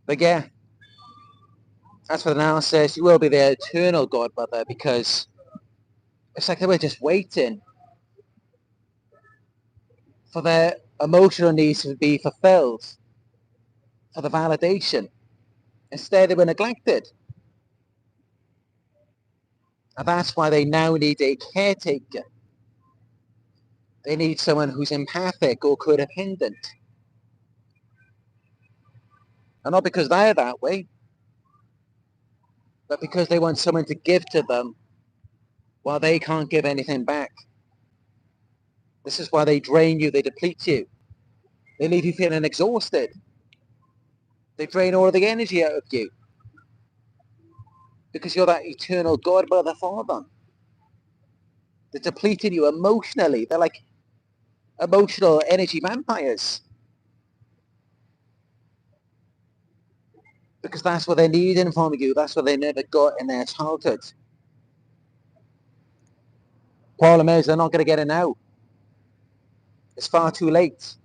[SPEAKER 1] But yeah, as for the narcissist, you will be their eternal godmother because it's like they were just waiting for their emotional needs to be fulfilled, for the validation. Instead, they were neglected. And that's why they now need a caretaker. They need someone who's empathic or codependent. And not because they're that way, but because they want someone to give to them while they can't give anything back. This is why they drain you, they deplete you. They leave you feeling exhausted. They drain all of the energy out of you. Because you're that eternal godmother for them. They're depleting you emotionally. They're like emotional energy vampires. Because that's what they're needing from you. That's what they never got in their childhood. Problem is, they're not going to get it now. It's far too late.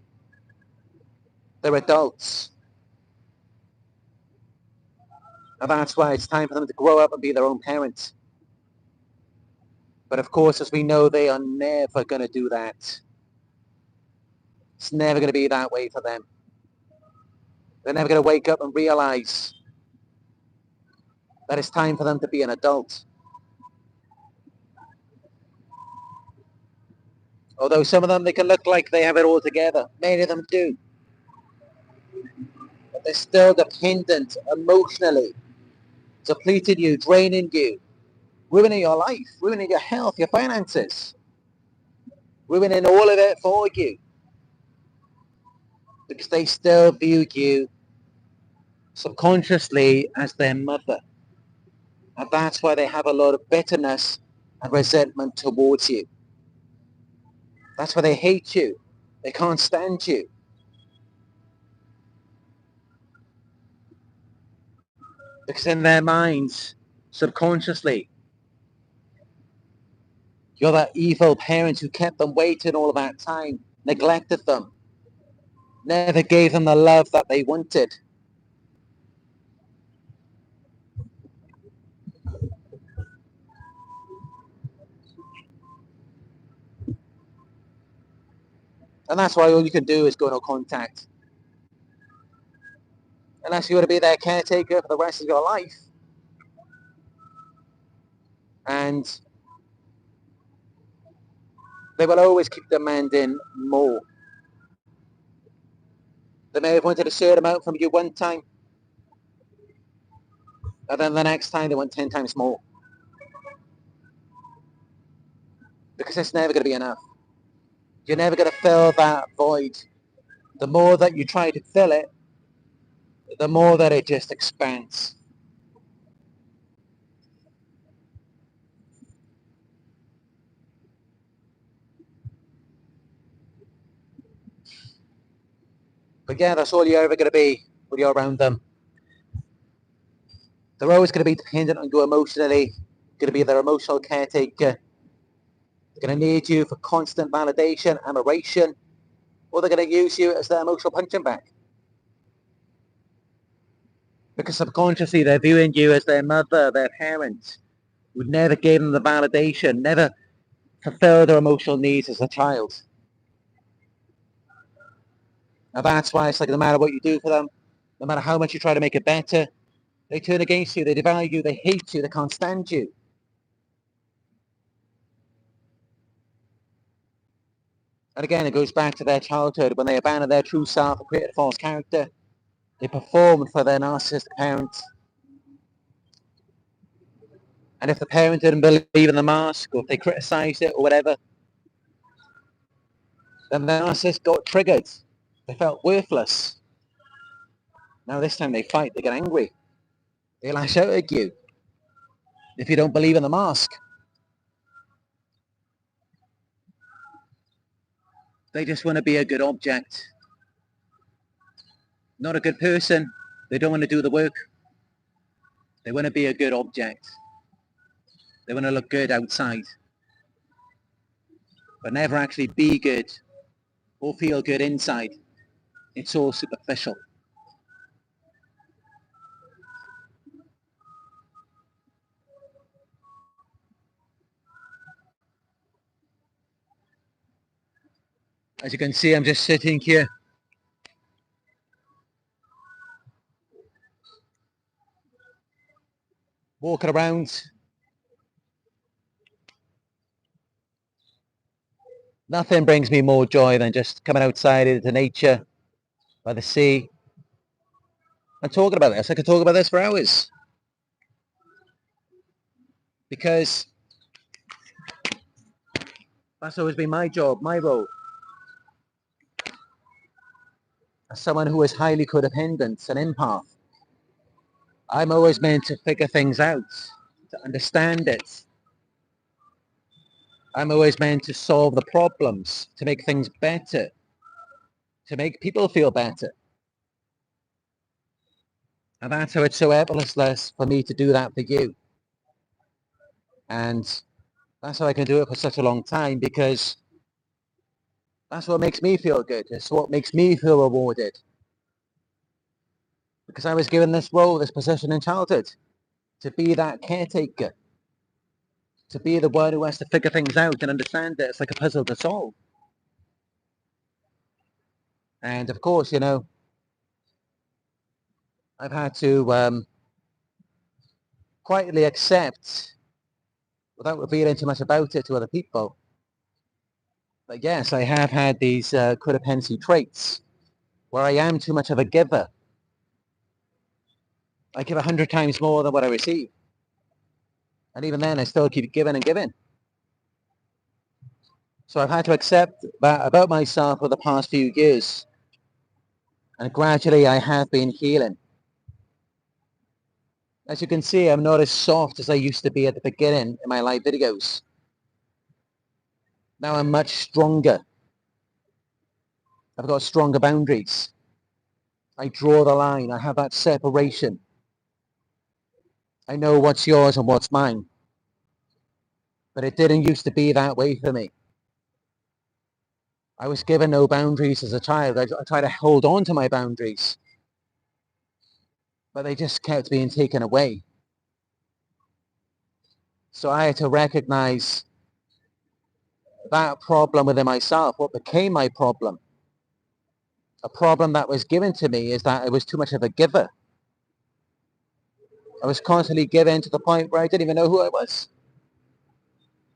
[SPEAKER 1] They're adults. And that's why it's time for them to grow up and be their own parents. But of course, as we know, they are never going to do that. It's never going to be that way for them. They're never going to wake up and realize that it's time for them to be an adult. Although some of them, they can look like they have it all together. Many of them do. But they're still dependent emotionally, depleting you, draining you, ruining your life, ruining your health, your finances, ruining all of it for you. Because they still view you subconsciously as their mother. And that's why they have a lot of bitterness and resentment towards you. That's why they hate you. They can't stand you. Because in their minds, subconsciously, you're that evil parent who kept them waiting all of that time, neglected them, never gave them the love that they wanted. And that's why all you can do is go no contact. Unless you want to be their caretaker for the rest of your life. And they will always keep demanding more. They may have wanted a certain amount from you one time, and then the next time they want 10 times more. Because it's never going to be enough. You're never going to fill that void. The more that you try to fill it, the more that it just expands. But yeah, that's all you're ever going to be when you're around them. They're always going to be dependent on you emotionally, going to be their emotional caretaker. They're going to need you for constant validation, admiration, or they're going to use you as their emotional punching bag. Because subconsciously they're viewing you as their mother, their parent, who never gave them the validation, never fulfilled their emotional needs as a child. And that's why it's like no matter what you do for them, no matter how much you try to make it better, they turn against you, they devalue you, they hate you, they can't stand you. And again, it goes back to their childhood when they abandoned their true self and created a false character. They performed for their narcissistic parents. And if the parent didn't believe in the mask, or if they criticized it or whatever, then the narcissist got triggered. They felt worthless. Now this time they fight, they get angry. They lash out at you if you don't believe in the mask. They just want to be a good object. Not a good person. They don't want to do the work. They want to be a good object. They want to look good outside, but never actually be good or feel good inside. It's all superficial. As you can see, I'm just sitting here. Walking around. Nothing brings me more joy than just coming outside into nature, by the sea, and talking about this. I could talk about this for hours. Because that's always been my job, my role. As someone who is highly codependent, an empath, I'm always meant to figure things out, to understand it. I'm always meant to solve the problems, to make things better, to make people feel better. And that's how it's so effortless for me to do that for you. And that's how I can do it for such a long time, because that's what makes me feel good. It's what makes me feel rewarded. Because I was given this role, this position in childhood, to be that caretaker, to be the one who has to figure things out and understand that it's like a puzzle to solve. And of course, you know, I've had to quietly accept, without revealing too much about it to other people, but yes, I have had these codependency traits where I am too much of a giver. I give 100 times more than what I receive. And even then, I still keep giving and giving. So I've had to accept that about myself for the past few years. And gradually, I have been healing. As you can see, I'm not as soft as I used to be at the beginning in my live videos. Now I'm much stronger. I've got stronger boundaries. I draw the line. I have that separation. I know what's yours and what's mine. But it didn't used to be that way for me. I was given no boundaries as a child. I tried to hold on to my boundaries, but they just kept being taken away. So I had to recognize that problem within myself, what became my problem. A problem that was given to me is that I was too much of a giver. I was constantly giving to the point where I didn't even know who I was.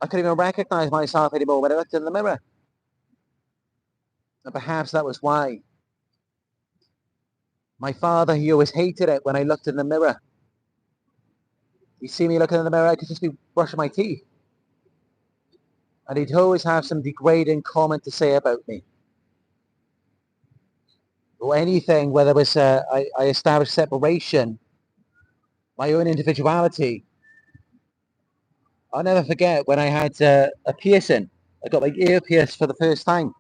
[SPEAKER 1] I couldn't even recognize myself anymore when I looked in the mirror. And perhaps that was why. My father, he always hated it when I looked in the mirror. He'd see me looking in the mirror, I could just be brushing my teeth. And he'd always have some degrading comment to say about me. Or anything, whether it was I established separation, my own individuality. I'll never forget when I had a piercing. I got my ear pierced for the first time.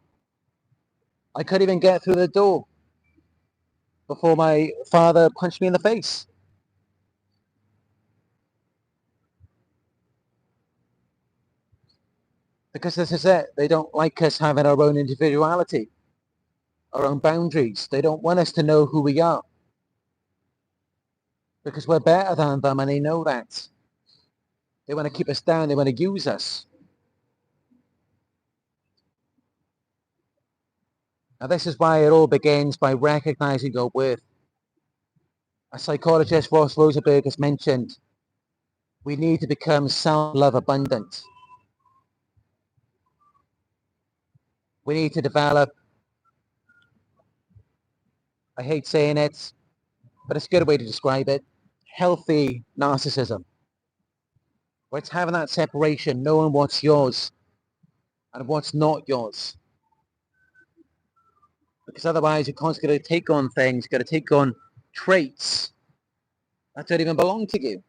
[SPEAKER 1] I couldn't even get through the door before my father punched me in the face. Because this is it. They don't like us having our own individuality, our own boundaries. They don't want us to know who we are. Because we're better than them and they know that. They want to keep us down. They want to use us. Now this is why it all begins by recognizing your worth. As psychologist Ross Rosenberg has mentioned, we need to become self-love abundant. We need to develop, I hate saying it, but it's a good way to describe it, healthy narcissism. Where it's having that separation, knowing what's yours and what's not yours. Because otherwise you're constantly going to take on things, you're going to take on traits that don't even belong to you.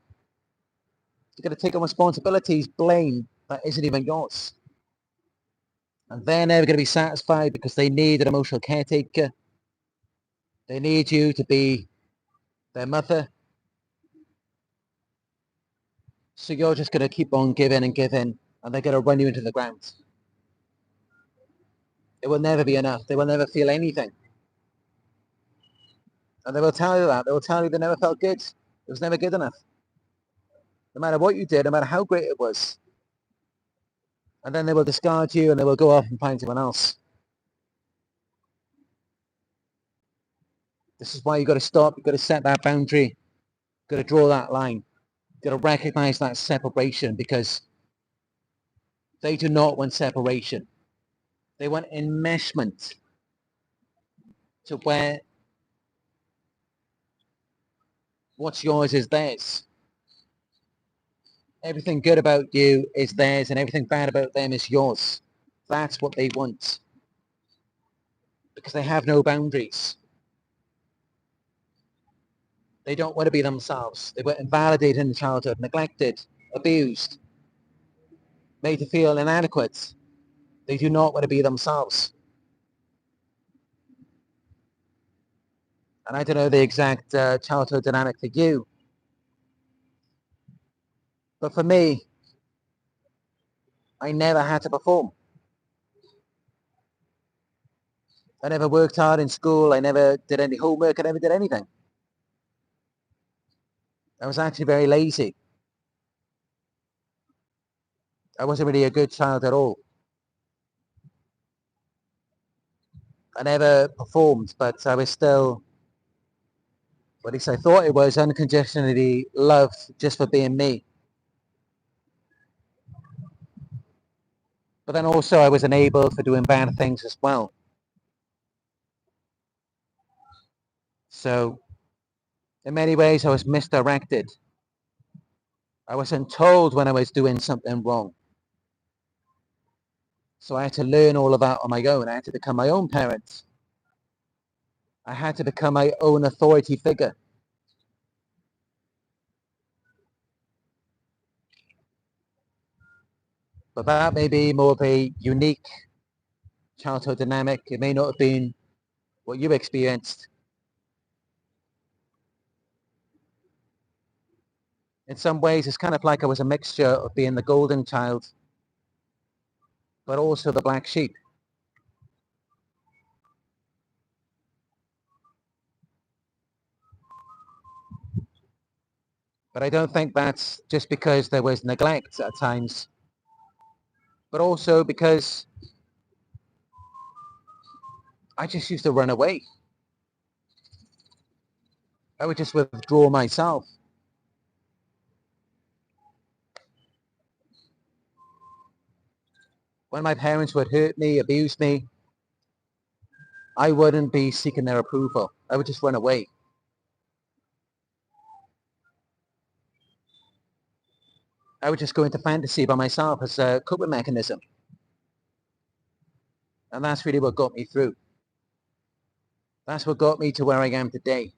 [SPEAKER 1] You're going to take on responsibilities, blame that isn't even yours. And they're never going to be satisfied because they need an emotional caretaker. They need you to be their mother. So you're just going to keep on giving and giving, and they're going to run you into the ground. It will never be enough. They will never feel anything. And they will tell you that. They will tell you they never felt good. It was never good enough. No matter what you did, no matter how great it was. And then they will discard you and they will go off and find someone else. This is why you've got to stop. You've got to set that boundary. You've got to draw that line. You've got to recognize that separation, because they do not want separation. They want enmeshment to where what's yours is theirs. Everything good about you is theirs and everything bad about them is yours. That's what they want. Because they have no boundaries. They don't want to be themselves. They were invalidated in childhood, neglected, abused, made to feel inadequate. They do not want to be themselves. And I don't know the exact childhood dynamic for you. But for me, I never had to perform. I never worked hard in school. I never did any homework. I never did anything. I was actually very lazy. I wasn't really a good child at all. I never performed, but I was still, or at least I thought it was, unconditionally loved just for being me. But then also I was enabled for doing bad things as well. So in many ways I was misdirected. I wasn't told when I was doing something wrong. So I had to learn all of that on my own. I had to become my own parent. I had to become my own authority figure. But that may be more of a unique childhood dynamic. It may not have been what you experienced. In some ways, it's kind of like I was a mixture of being the golden child, but also the black sheep. But I don't think that's just because there was neglect at times, but also because I just used to run away. I would just withdraw myself. When my parents would hurt me, abuse me, I wouldn't be seeking their approval. I would just run away. I would just go into fantasy by myself as a coping mechanism. And that's really what got me through. That's what got me to where I am today.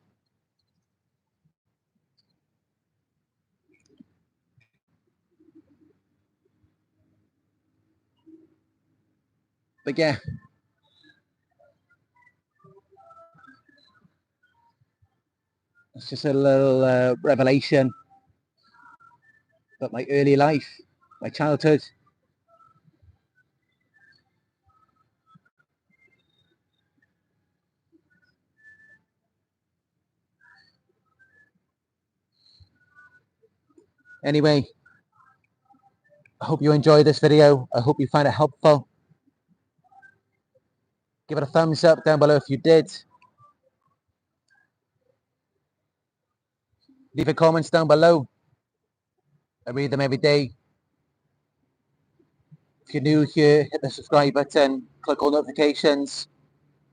[SPEAKER 1] But yeah, it's just a little revelation about my early life, my childhood. Anyway, I hope you enjoyed this video. I hope you find it helpful. Give it a thumbs up down below if you did. Leave your comments down below. I read them every day. If you're new here, hit the subscribe button, click all notifications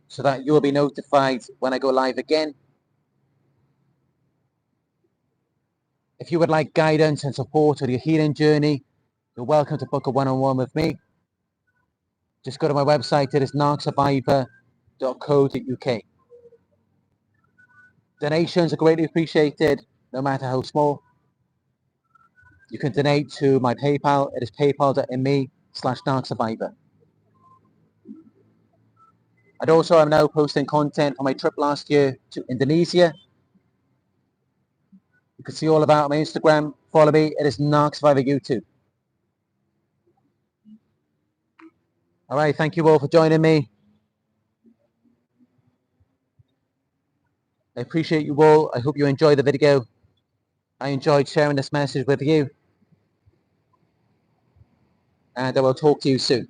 [SPEAKER 1] so that you'll be notified when I go live again. If you would like guidance and support on your healing journey, you're welcome to book a one-on-one with me. Just go to my website. It is narcsurvivor.co.uk. Donations are greatly appreciated, no matter how small. You can donate to my PayPal. It is paypal.me/narcsurvivor. And also, I'm now posting content from my trip last year to Indonesia. You can see all of that on my Instagram. Follow me. It is Narc Survivor YouTube. All right. Thank you all for joining me. I appreciate you all. I hope you enjoyed the video. I enjoyed sharing this message with you. And I will talk to you soon.